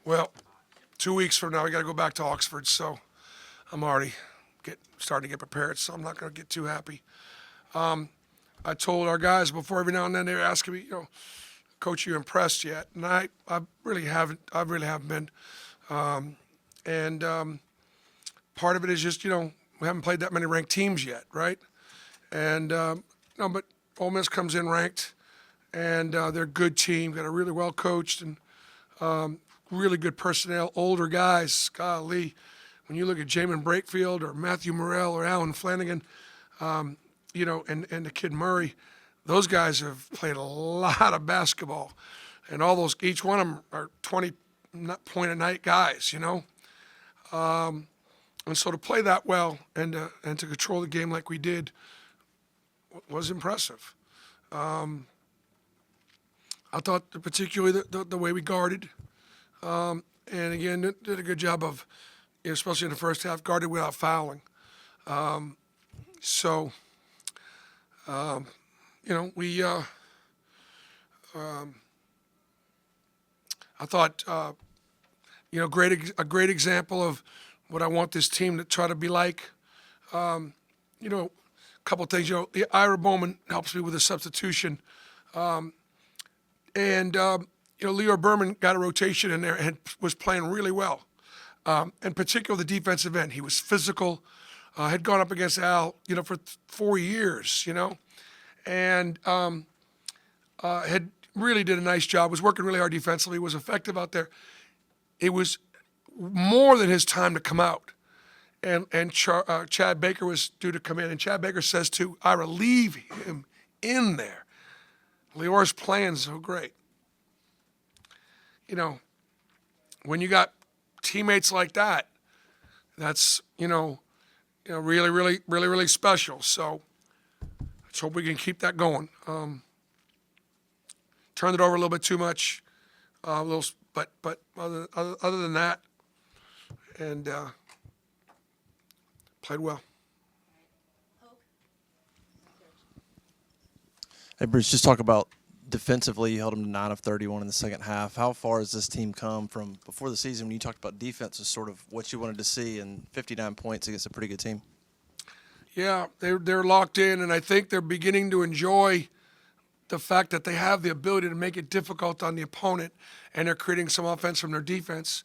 Well, 2 weeks from now, we got to go back to Oxford, so I'm already starting to get prepared, so I'm not going to get too happy. I told our guys before every now and then they were asking me, Coach, you impressed yet? And I really haven't. I really haven't been. And part of it is just, we haven't played that many ranked teams yet, right? And no, but Ole Miss comes in ranked, and they're a good team. Got a really well coached and really good personnel, older guys. Golly, when you look at Jamin Brakefield or Matthew Morrell or Alan Flanagan, and the kid Murray, those guys have played a lot of basketball, and each one of them are 20-point a night guys, and so to play that well and to control the game like we did was impressive. I thought particularly the way we guarded, and again did a good job of, especially in the first half, guarded without fouling. We I thought a great example of what I want this team to try to be like. A couple of things. Ira Bowman helps me with the substitution, and Leo Berman got a rotation in there and was playing really well. In particular, the defensive end. He was physical. Had gone up against Al, for 4 years, and had really did a nice job. Was working really hard defensively. Was effective out there. It was more than his time to come out. And Chad Baker was due to come in, and Chad Baker says to Ira, leave him in there. Leor's playing so great. When you got teammates like that, that's really, really, really, really special. So let's hope we can keep that going. Turned it over a little bit too much, but other than that, and played well. Hey, Bruce, just talk about defensively. You held them to 9 of 31 in the second half. How far has this team come from before the season when you talked about defense was sort of what you wanted to see, and 59 points against a pretty good team? Yeah, they're locked in, and I think they're beginning to enjoy the fact that they have the ability to make it difficult on the opponent, and they're creating some offense from their defense.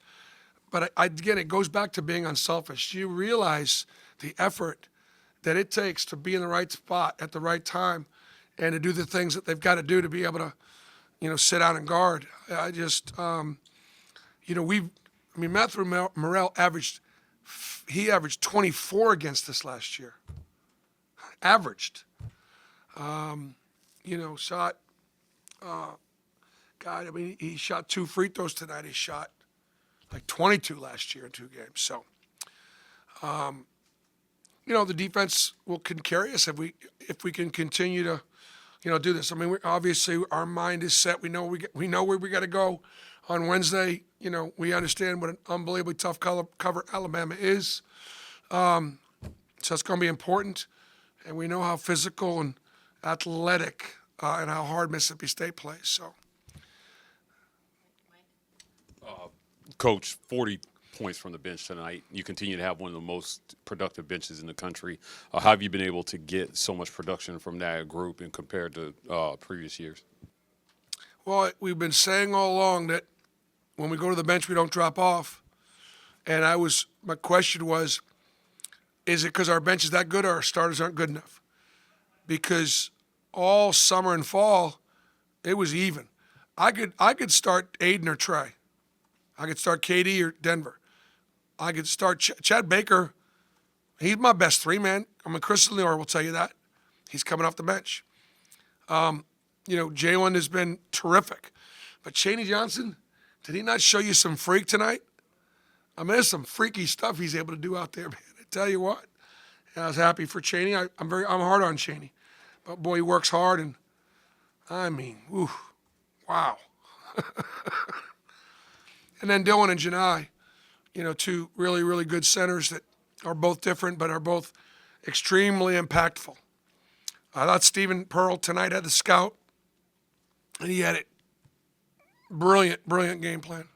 But again, it goes back to being unselfish. You realize the effort that it takes to be in the right spot at the right time and to do the things that they've got to do to be able to, sit down and guard. I just, Matthew Morrell averaged 24 against us last year. Averaged. Shot, he shot 2 free throws tonight. He shot like 22 last year in 2 games. So, the defense can carry us if we can continue to, do this. Obviously our mind is set. We know where we got to go on Wednesday. We understand what an unbelievably tough cover Alabama is. So it's going to be important, and we know how physical and athletic and how hard Mississippi State plays. So, Coach, 40 points from the bench tonight. You continue to have one of the most productive benches in the country. How have you been able to get so much production from that group and compared to previous years? Well, we've been saying all along that when we go to the bench, we don't drop off. And my question was, is it because our bench is that good or our starters aren't good enough? Because all summer and fall, it was even. I could start Aiden or Trey. I could start KD or Denver. I could start Chad Baker. He's my best 3-man. Chris Leor will tell you that. He's coming off the bench. Jalen has been terrific. But Chaney Johnson, did he not show you some freak tonight? There's some freaky stuff he's able to do out there, man. I tell you what. And I was happy for Chaney. I'm hard on Chaney. But boy, he works hard, and wow. And then Dylan and Janai, 2 really, really good centers that are both different but are both extremely impactful. I thought Stephen Pearl tonight had the scout, and he had it. Brilliant, brilliant game plan.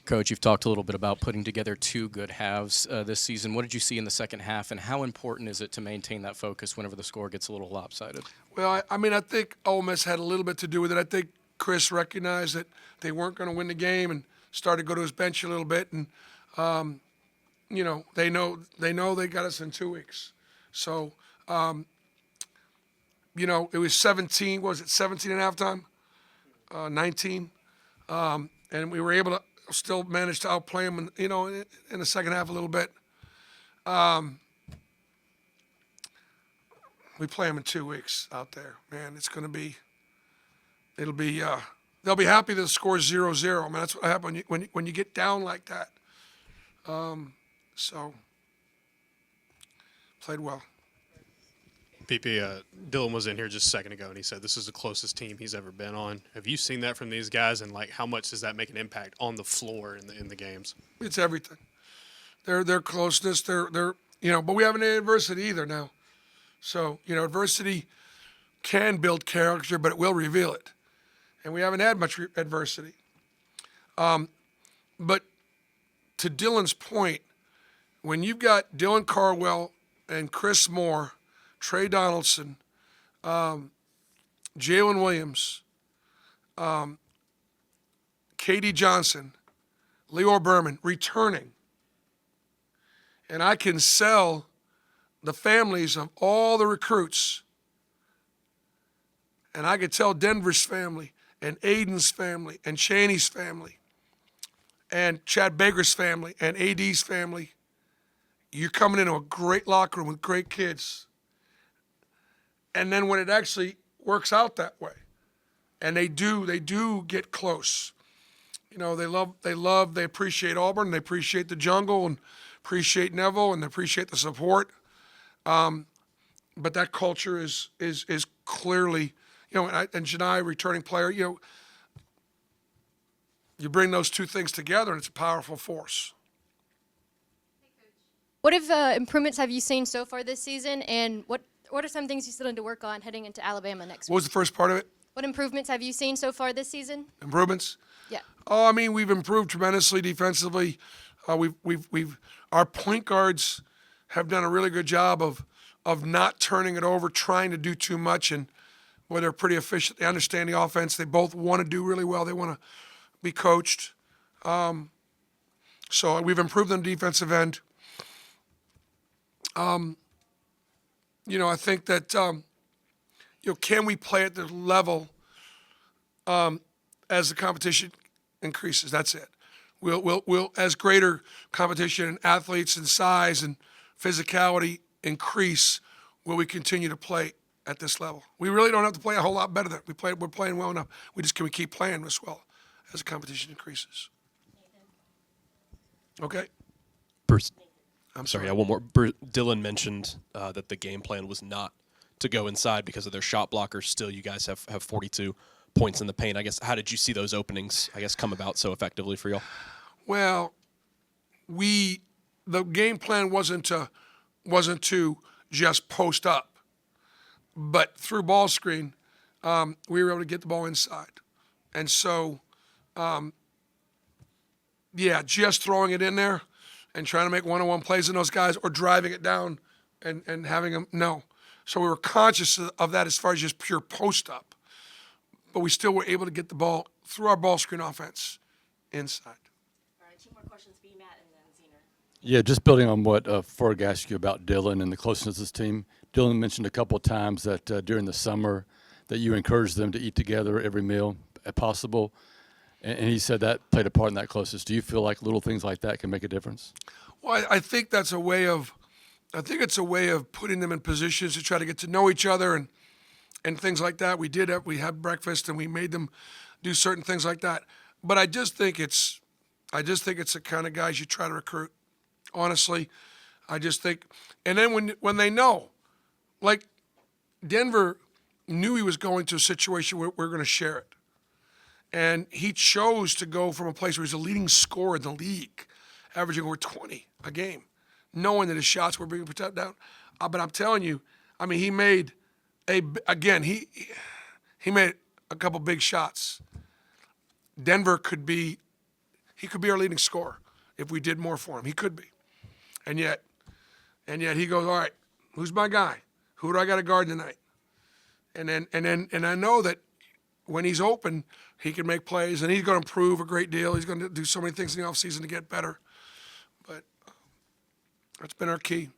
Coach, you've talked a little bit about putting together two good halves this season. What did you see in the second half, and how important is it to maintain that focus whenever the score gets a little lopsided? Well, I think Ole Miss had a little bit to do with it. I think Chris recognized that they weren't going to win the game and started to go to his bench a little bit. And, they know they got us in 2 weeks. So, it was 17, what was it, 17 at halftime? 19. And we were able to still manage to outplay them, in the second half a little bit. We play them in 2 weeks out there, man. They'll be happy that the score is 0-0. I mean, that's what happens when you get down like that. So, played well. PP, Dylan was in here just a second ago, and he said this is the closest team he's ever been on. Have you seen that from these guys, and how much does that make an impact on the floor in the games? It's everything. Their closeness, but we haven't had adversity either now. So, adversity can build character, but it will reveal it. And we haven't had much adversity. But to Dylan's point, when you've got Dylan Cardwell and Chris Moore, Trey Donaldson, Jalen Williams, K.D. Johnson, Leor Berman returning, and I can sell the families of all the recruits, and I could tell Denver's family and Aiden's family and Chaney's family and Chad Baker's family and AD's family, you're coming into a great locker room with great kids. And then when it actually works out that way, and they do get close. They appreciate Auburn, they appreciate the jungle, and appreciate Neville, and they appreciate the support. But that culture is clearly, and Janai, returning player, you bring those two things together, and it's a powerful force. What improvements have you seen so far this season, and what are some things you still need to work on heading into Alabama next What was week? the first part of it? What improvements have you seen so far this season? Improvements? Yeah. Oh, I mean, we've improved tremendously defensively. Our point guards have done a really good job of not turning it over, trying to do too much, and boy, they're pretty efficient. They understand the offense. They both want to do really well. They want to be coached. So we've improved on the defensive end. I think that can we play at the level as the competition increases? That's it. We'll as greater competition and athletes and size and physicality increase, will we continue to play at this level? We really don't have to play a whole lot better than we're playing well enough. Can we keep playing this well as the competition increases? Okay. Bruce, I'm sorry, sorry. yeah, one more. Dylan mentioned that the game plan was not to go inside because of their shot blockers. Still, you guys have 42 points in the paint. I guess, how did you see those openings, come about so effectively for y'all? Well, the game plan wasn't to just post up, but through ball screen, we were able to get the ball inside. And so, just throwing it in there and trying to make one-on-one plays in those guys or driving it down and having them, no. So we were conscious of that as far as just pure post-up. But we still were able to get the ball through our ball screen offense inside. All right, two more questions, B. Matt, and then Zener. Yeah, just building on what Ferg asked you about Dylan and the closeness of this team. Dylan mentioned a couple of times that during the summer that you encouraged them to eat together every meal if possible. And he said that played a part in that closeness. Do you feel like little things like that can make a difference? Well, I think that's a way of putting them in positions to try to get to know each other and things like that. We had breakfast and we made them do certain things like that. But I just think it's the kind of guys you try to recruit. Honestly, I just think, and then when they know, like Denver knew he was going to a situation where we're going to share it. And he chose to go from a place where he's a leading scorer in the league, averaging over 20 a game, knowing that his shots were being protected down. But I'm telling you, I mean, he made he made a couple big shots. Denver could be, He could be our leading scorer if we did more for him. He could be. And yet he goes, all right, who's my guy? Who do I got to guard tonight? And I know that when he's open, he can make plays, and he's going to improve a great deal. He's going to do so many things in the offseason to get better. But that's been our key.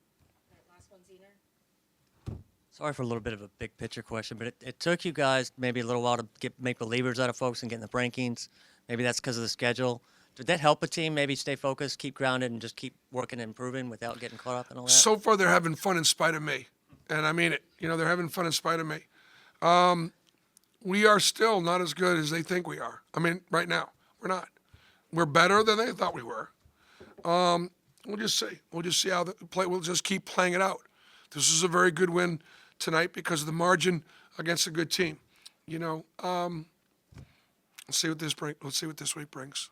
Last one, Zener. Sorry for a little bit of a big picture question, but it took you guys maybe a little while to make believers out of folks and get in the rankings. Maybe that's because of the schedule. Did that help a team maybe stay focused, keep grounded, and just keep working and improving without getting caught up in all that? So far, they're having fun in spite of me. And I mean it. They're having fun in spite of me. We are still not as good as they think we are. I mean, right now, we're not. We're better than they thought we were. We'll just see. We'll just see how the play. We'll just keep playing it out. This is a very good win tonight because of the margin against a good team. Let's see what this week brings.